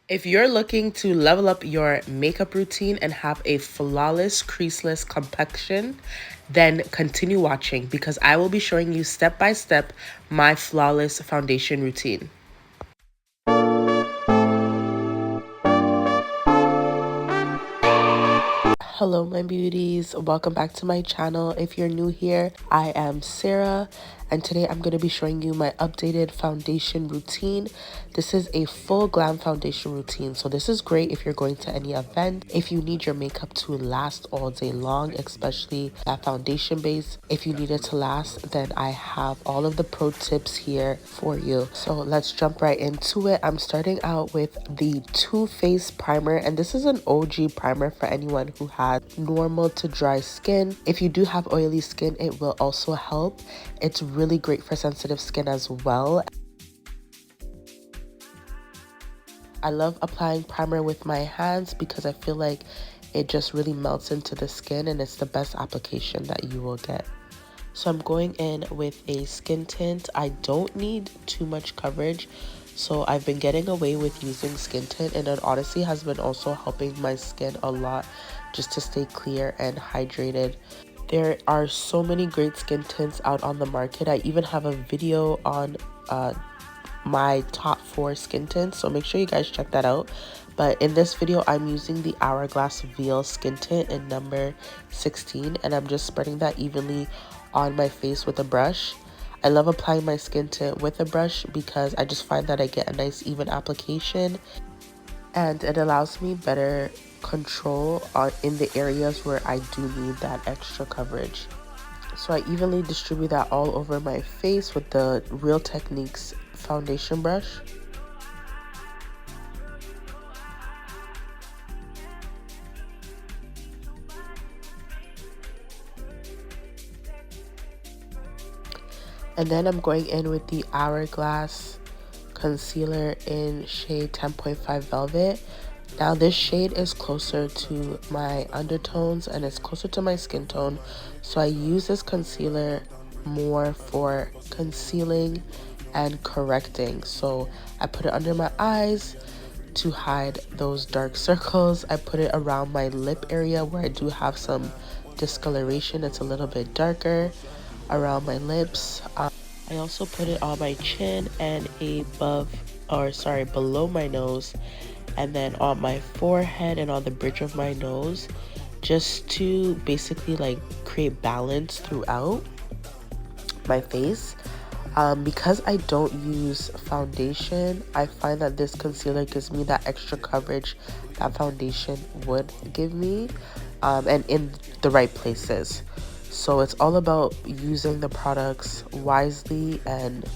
If you're looking to level up your makeup routine and have a flawless, creaseless complexion, then continue watching because I will be showing you step by step my flawless foundation routine. Hello my beauties, welcome back to my channel. If you're new here, I am Sarah and today I'm going to be showing you my updated foundation routine. This is a full glam foundation routine, so this is great if you're going to any event, if you need your makeup to last all day long, especially that foundation base. If you need it to last, then I have all of the pro tips here for you. So let's jump right into it. I'm starting out with the Too Faced primer, and this is an OG primer for anyone who has normal to dry skin. If you do have oily skin, it will also help. It's really great for sensitive skin as well. I love applying primer with my hands because I feel like it just really melts into the skin and it's the best application that you will get. So I'm going in with a skin tint. I don't need too much coverage, so I've been getting away with using skin tint, and it honestly has been also helping my skin a lot just to stay clear and hydrated. There are so many great skin tints out on the market. I even have a video on my top 4 skin tints, so make sure you guys check that out. But in this video, I'm using the Hourglass Veil skin tint in number 16, and I'm just spreading that evenly on my face with a brush. I love applying my skin tint with a brush because I just find that I get a nice even application, and it allows me better control in the areas where I do need that extra coverage. So I evenly distribute that all over my face with the Real Techniques foundation brush. And then I'm going in with the Hourglass concealer in shade 10.5 Velvet. Now this shade is closer to my undertones and it's closer to my skin tone, so I use this concealer more for concealing and correcting. So I put it under my eyes to hide those dark circles. I put it around my lip area where I do have some discoloration. It's a little bit darker around my lips. I also put it on my chin and below my nose, and then on my forehead and on the bridge of my nose, just to basically like create balance throughout my face. Because I don't use foundation, I find that this concealer gives me that extra coverage that foundation would give me, and in the right places. So it's all about using the products wisely and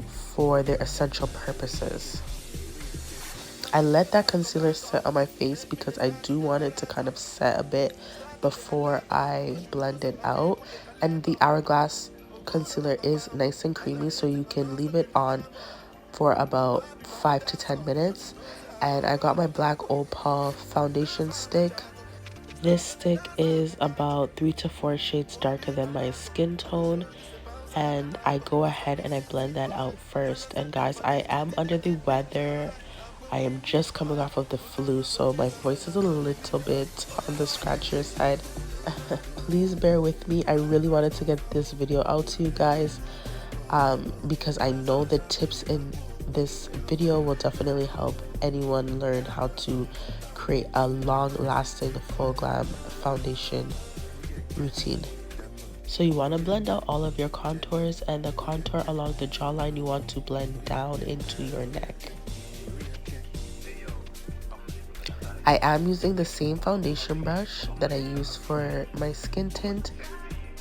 for their essential purposes. I let that concealer set on my face because I do want it to kind of set a bit before I blend it out. And the Hourglass concealer is nice and creamy, so you can leave it on for about 5 to 10 minutes. And I got my Black Opal foundation stick. This stick is about 3 to 4 shades darker than my skin tone, and I go ahead and I blend that out first. And guys, I am under the weather. I am just coming off of the flu, so my voice is a little bit on the scratchier side. Please bear with me. I really wanted to get this video out to you guys because I know the tips in this video will definitely help anyone learn how to create a long-lasting full glam foundation routine. So you want to blend out all of your contours, and the contour along the jawline you want to blend down into your neck. I am using the same foundation brush that I use for my skin tint.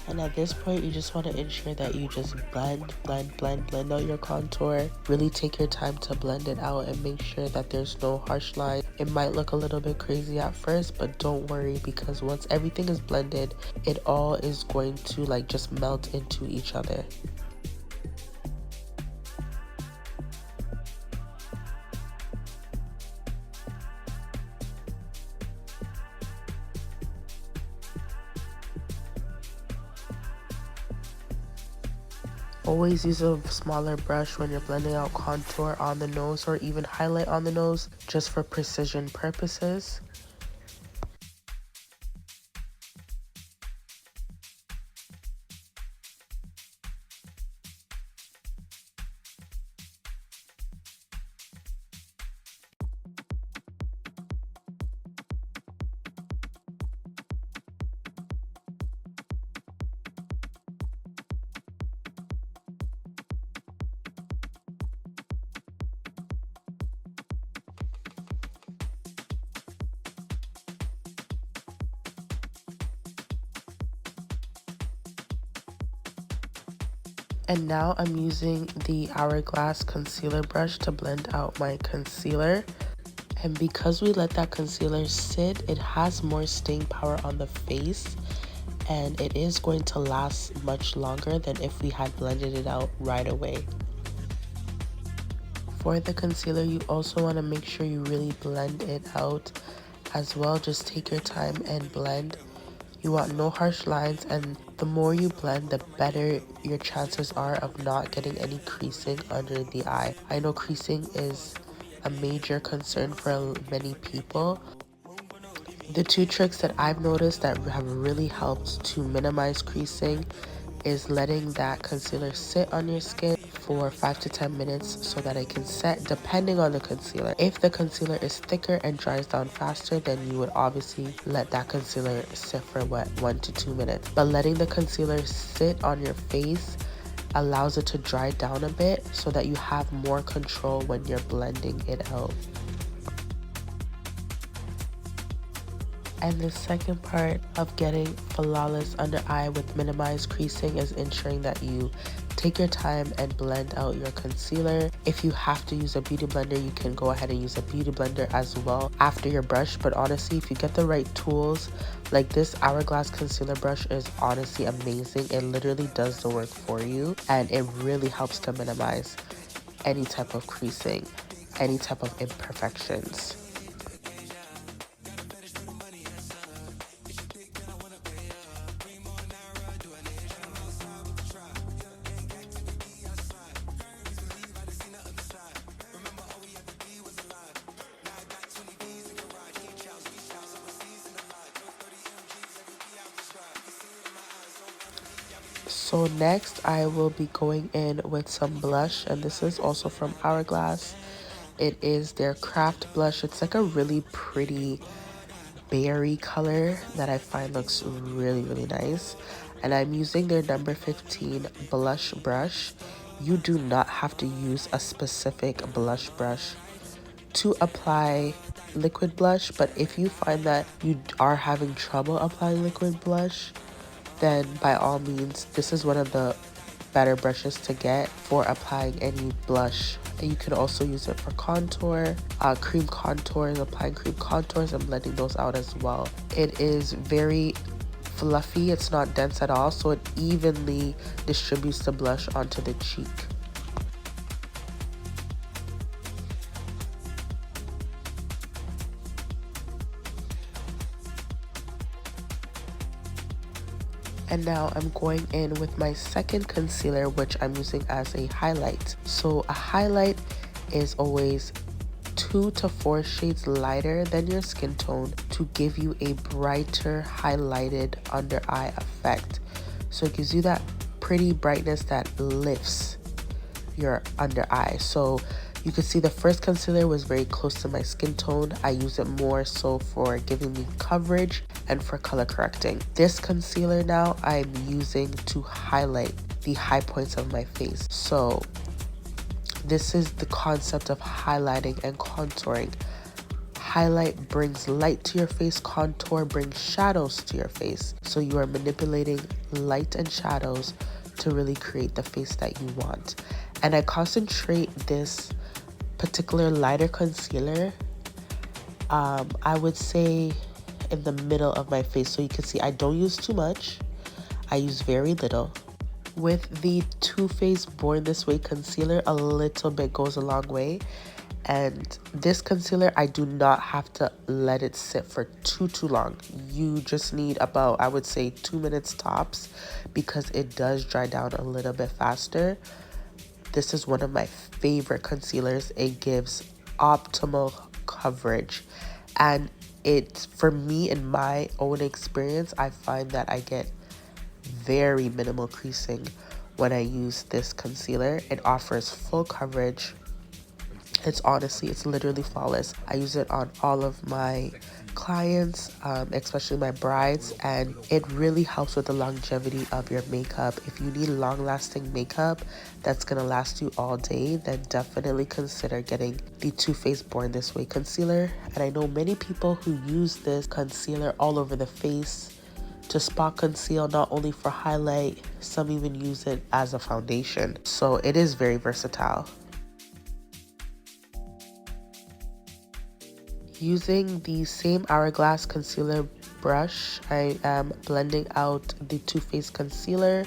And at this point, you just want to ensure that you just blend out your contour. Really take your time to blend it out and make sure that there's no harsh line. It might look a little bit crazy at first, but don't worry, because once everything is blended, it all is going to like just melt into each other. Always use a smaller brush when you're blending out contour on the nose or even highlight on the nose, just for precision purposes. And now I'm using the Hourglass concealer brush to blend out my concealer. And because we let that concealer sit, it has more staying power on the face, and it is going to last much longer than if we had blended it out right away. For the concealer, you also want to make sure you really blend it out as well. Just take your time and blend. You want no harsh lines, and the more you blend, the better your chances are of not getting any creasing under the eye. I know creasing is a major concern for many people. The two tricks that I've noticed that have really helped to minimize creasing is letting that concealer sit on your skin for 5 to 10 minutes so that it can set depending on the concealer. If the concealer is thicker and dries down faster, then you would obviously let that concealer sit for 1 to 2 minutes. But letting the concealer sit on your face allows it to dry down a bit so that you have more control when you're blending it out. And the second part of getting flawless under eye with minimized creasing is ensuring that you take your time and blend out your concealer. If you have to use a beauty blender, you can go ahead and use a beauty blender as well after your brush. But honestly, if you get the right tools, like this Hourglass concealer brush is honestly amazing. It literally does the work for you, and it really helps to minimize any type of creasing, any type of imperfections. So next I will be going in with some blush, and this is also from Hourglass. It is their craft blush. It's like a really pretty berry color that I find looks really nice. And I'm using their number 15 blush brush. You do not have to use a specific blush brush to apply liquid blush, but if you find that you are having trouble applying liquid blush, then by all means, this is one of the better brushes to get for applying any blush. And you can also use it for contour, cream contours, applying cream contours and blending those out as well. It is very fluffy, it's not dense at all, so it evenly distributes the blush onto the cheek. And now I'm going in with my second concealer, which I'm using as a highlight. So a highlight is always 2 to 4 shades lighter than your skin tone to give you a brighter highlighted under eye effect. So it gives you that pretty brightness that lifts your under eye. So you can see the first concealer was very close to my skin tone. I use it more so for giving me coverage and for color correcting. This concealer now I'm using to highlight the high points of my face. So this is the concept of highlighting and contouring. Highlight brings light to your face, contour brings shadows to your face. So you are manipulating light and shadows to really create the face that you want. And I concentrate this particular lighter concealer, I would say in the middle of my face. So you can see I don't use too much, I use very little. With the Too Faced Born This Way concealer, a little bit goes a long way. And this concealer, I do not have to let it sit for too long. You just need about, I would say, 2 minutes tops, because it does dry down a little bit faster. This is one of my favorite concealers. It gives optimal coverage, and it, for me, in my own experience, I find that I get very minimal creasing when I use this concealer. It offers full coverage. It's literally flawless. I use it on all of my clients, especially my brides, and it really helps with the longevity of your makeup. If you need long-lasting makeup that's gonna last you all day, then definitely consider getting the Too Faced Born This Way concealer. And I know many people who use this concealer all over the face to spot conceal, not only for highlight, some even use it as a foundation. So it is very versatile. Using the same Hourglass concealer brush, I am blending out the Too Faced concealer.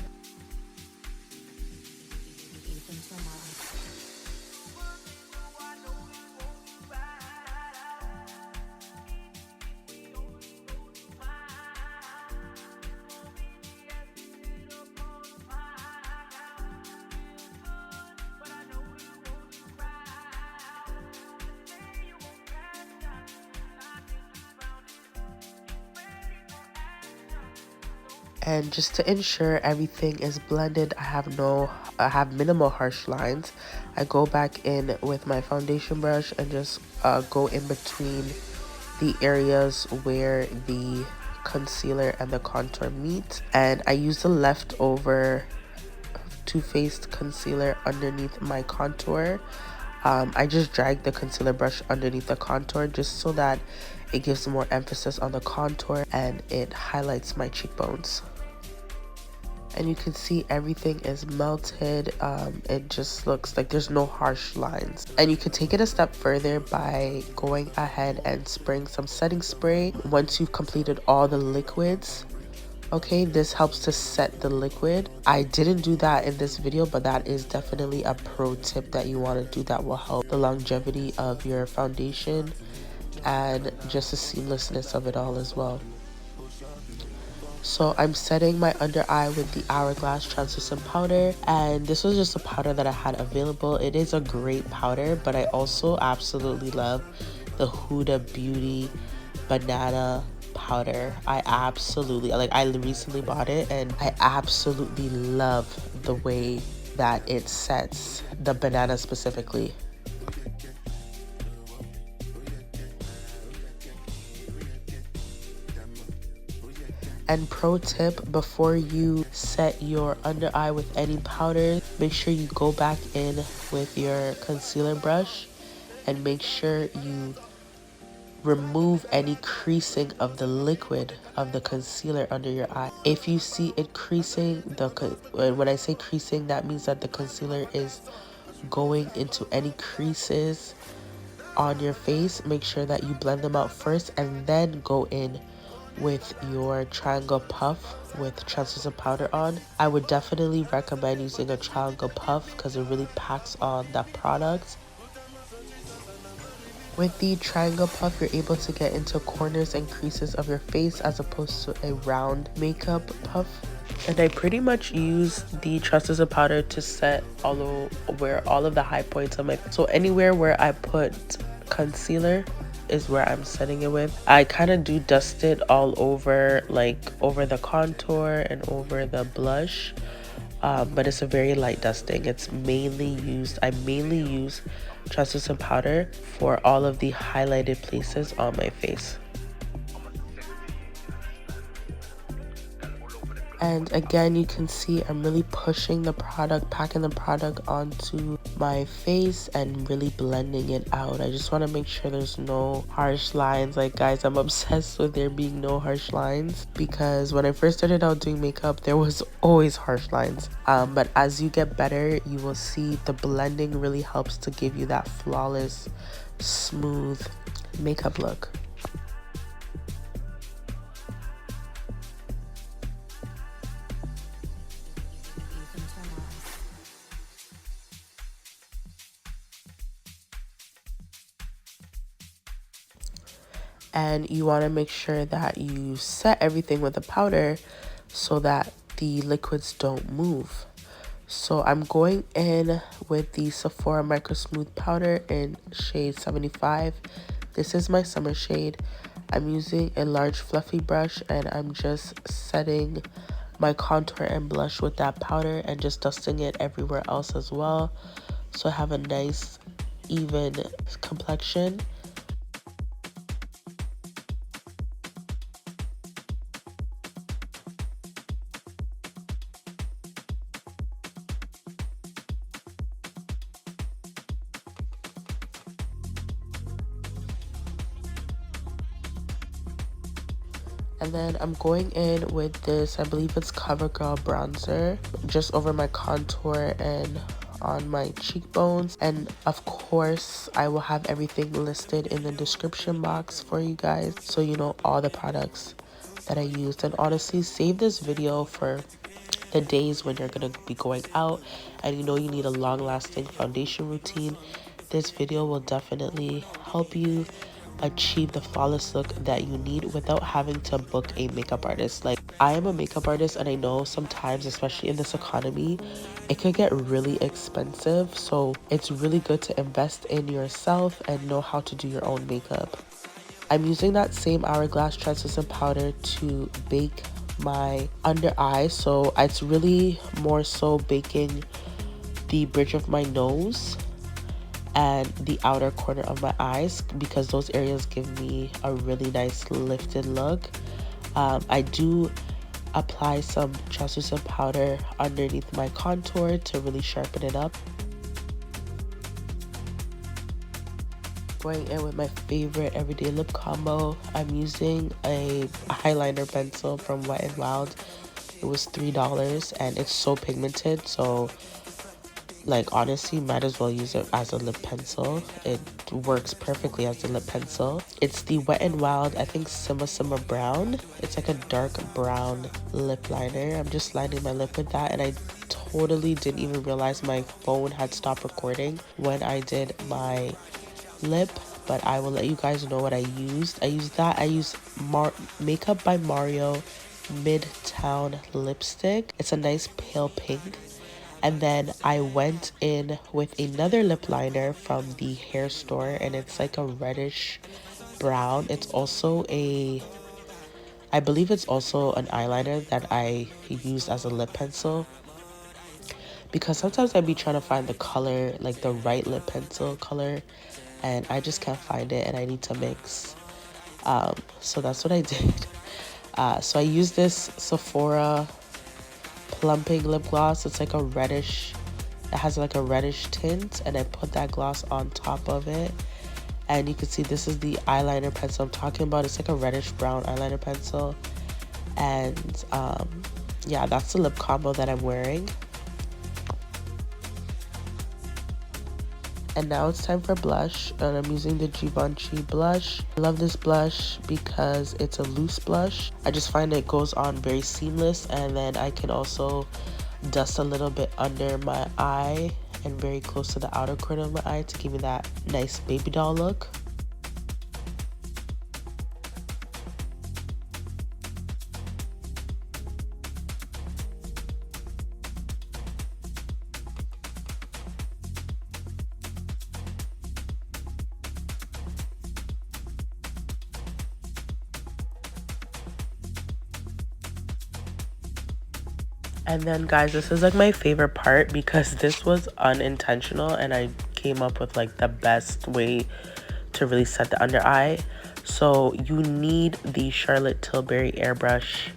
And just to ensure everything is blended, I have minimal harsh lines. I go back in with my foundation brush and just go in between the areas where the concealer and the contour meet. And I use the leftover Too Faced concealer underneath my contour. I just drag the concealer brush underneath the contour just so that it gives more emphasis on the contour and it highlights my cheekbones. And you can see everything is melted. It just looks like there's no harsh lines. And you can take it a step further by going ahead and spraying some setting spray once you've completed all the liquids. Okay, this helps to set the liquid. I didn't do that in this video, but that is definitely a pro tip that you want to do that will help the longevity of your foundation and just the seamlessness of it all as well. So I'm setting my under eye with the Hourglass translucent powder, and this was just a powder that I had available. It is a great powder, but I also absolutely love the Huda Beauty banana powder. I recently bought it and I absolutely love the way that it sets, the banana specifically. And pro tip, before you set your under eye with any powder, make sure you go back in with your concealer brush and make sure you remove any creasing of the liquid of the concealer under your eye. If you see it creasing, when I say creasing, that means that the concealer is going into any creases on your face. Make sure that you blend them out first and then go in with your triangle puff with translucent powder on. I would definitely recommend using a triangle puff because it really packs on that product. With the triangle puff, you're able to get into corners and creases of your face as opposed to a round makeup puff. And I pretty much use the translucent powder to set all of the high points of my face. So anywhere where I put concealer is where I'm setting it with. I kind of do dust it all over, like over the contour and over the blush, but it's a very light dusting. I mainly use translucent powder for all of the highlighted places on my face. And again, you can see I'm really pushing the product, packing the product onto my face and really blending it out. I just want to make sure there's no harsh lines. Like, guys, I'm obsessed with there being no harsh lines because when I first started out doing makeup, there was always harsh lines. But as you get better, you will see the blending really helps to give you that flawless, smooth makeup look. And you want to make sure that you set everything with the powder so that the liquids don't move. So I'm going in with the Sephora Micro Smooth powder in shade 75. This is my summer shade. I'm using a large fluffy brush and I'm just setting my contour and blush with that powder and just dusting it everywhere else as well, so I have a nice even complexion. And then I'm going in with this, I believe it's CoverGirl bronzer, just over my contour and on my cheekbones. And of course, I will have everything listed in the description box for you guys, so you know all the products that I used. And honestly, save this video for the days when you're gonna be going out and you know you need a long-lasting foundation routine. This video will definitely help you achieve the flawless look that you need without having to book a makeup artist. Like, I am a makeup artist and I know sometimes, especially in this economy, it could get really expensive. So it's really good to invest in yourself and know how to do your own makeup. I'm using that same Hourglass translucent powder to bake my under eye, so it's really more so baking the bridge of my nose and the outer corner of my eyes, because those areas give me a really nice lifted look. I do apply some translucent powder underneath my contour to really sharpen it up. Going in with my favorite everyday lip combo. I'm using a eyeliner pencil from Wet n Wild. It was $3 and it's so pigmented, so like honestly might as well use it as a lip pencil. It works perfectly as a lip pencil. It's the Wet n Wild, I think Simma Brown. It's like a dark brown lip liner. I'm just lining my lip with that, and I totally didn't even realize my phone had stopped recording when I did my lip, but I will let you guys know what I used. I used Makeup by Mario Midtown lipstick. It's a nice pale pink. And then I went in with another lip liner from the hair store, and it's like a reddish brown. It's also I believe it's also an eyeliner that I use as a lip pencil, because sometimes I'd be trying to find the color, like the right lip pencil color, and I just can't find it and I need to mix. So that's what I did. So I used this Sephora plumping lip gloss. It's like a reddish, it has like a reddish tint, and I put that gloss on top of it. And you can see this is the eyeliner pencil I'm talking about. It's like a reddish brown eyeliner pencil. And yeah, that's the lip combo that I'm wearing. And now it's time for blush, and I'm using the Givenchy blush. I love this blush because it's a loose blush. I just find it goes on very seamless, and then I can also dust a little bit under my eye and very close to the outer corner of my eye to give me that nice baby doll look. And then guys, this is like my favorite part because this was unintentional and I came up with like the best way to really set the under eye. So you need the Charlotte Tilbury airbrush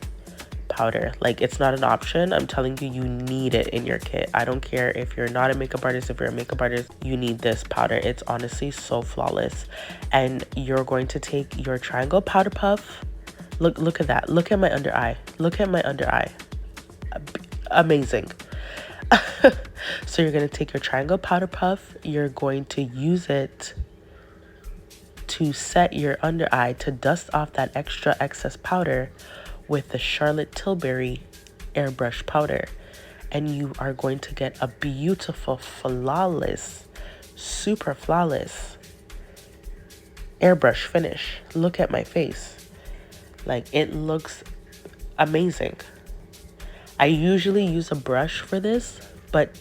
powder. Like, it's not an option. I'm telling you, you need it in your kit. I don't care if you're not a makeup artist. If you're a makeup artist, you need this powder. It's honestly so flawless. And you're going to take your triangle powder puff. Look at that. Look at my under eye. Look at my under eye. Amazing. So you're going to take your triangle powder puff. You're going to use it to set your under eye, to dust off that extra excess powder with the Charlotte Tilbury airbrush powder. And you are going to get a beautiful, flawless, super flawless airbrush finish. Look at my face. Like, it looks amazing. I usually use a brush for this, but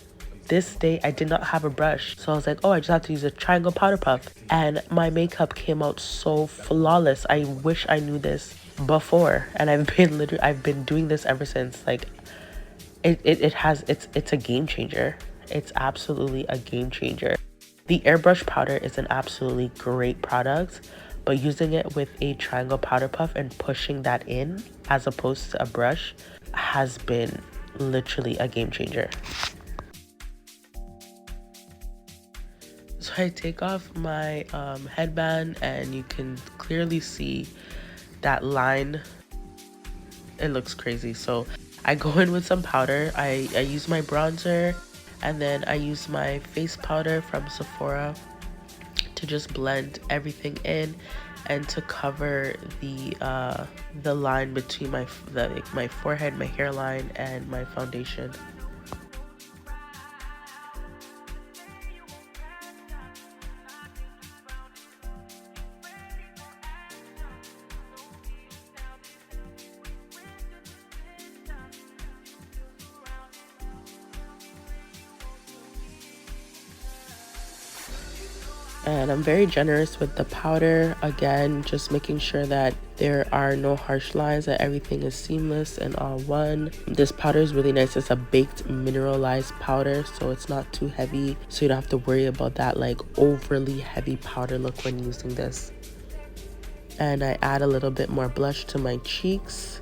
this day I did not have a brush. So I was like, oh, I just have to use a triangle powder puff. And my makeup came out so flawless. I wish I knew this before. And I've been doing this ever since. Like, it's a game changer. It's absolutely a game changer. The airbrush powder is an absolutely great product, but using it with a triangle powder puff and pushing that in as opposed to a brush has been literally a game changer. So I take off my headband and you can clearly see that line. It looks crazy. So I go in with some powder. I use my bronzer, and then I use my face powder from Sephora to just blend everything in and to cover the line between my forehead, my hairline, and my foundation. And I'm very generous with the powder. Again, just making sure that there are no harsh lines, that everything is seamless and all one. This powder is really nice. It's a baked mineralized powder, so it's not too heavy, so you don't have to worry about that like overly heavy powder look when using this. And I add a little bit more blush to my cheeks.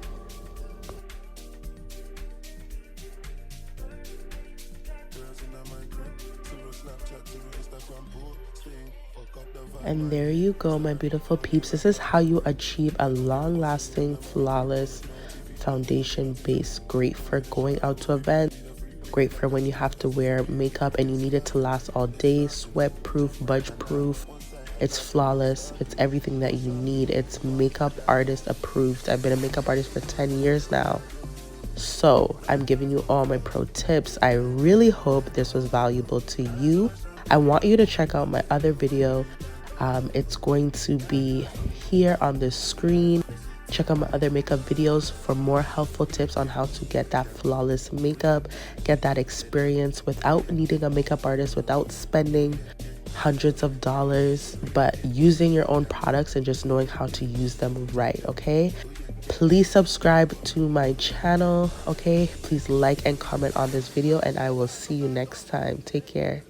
And there you go, my beautiful peeps. This is how you achieve a long-lasting, flawless foundation base. Great for going out to events. Great for when you have to wear makeup and you need it to last all day. Sweat-proof, budge-proof. It's flawless. It's everything that you need. It's makeup artist approved. I've been a makeup artist for 10 years now. So I'm giving you all my pro tips. I really hope this was valuable to you. I want you to check out my other video. It's going to be here on the screen. Check out my other makeup videos for more helpful tips on how to get that flawless makeup, get that experience without needing a makeup artist, without spending hundreds of dollars, but using your own products and just knowing how to use them right, okay? Please subscribe to my channel, okay? Please like and comment on this video, and I will see you next time. Take care.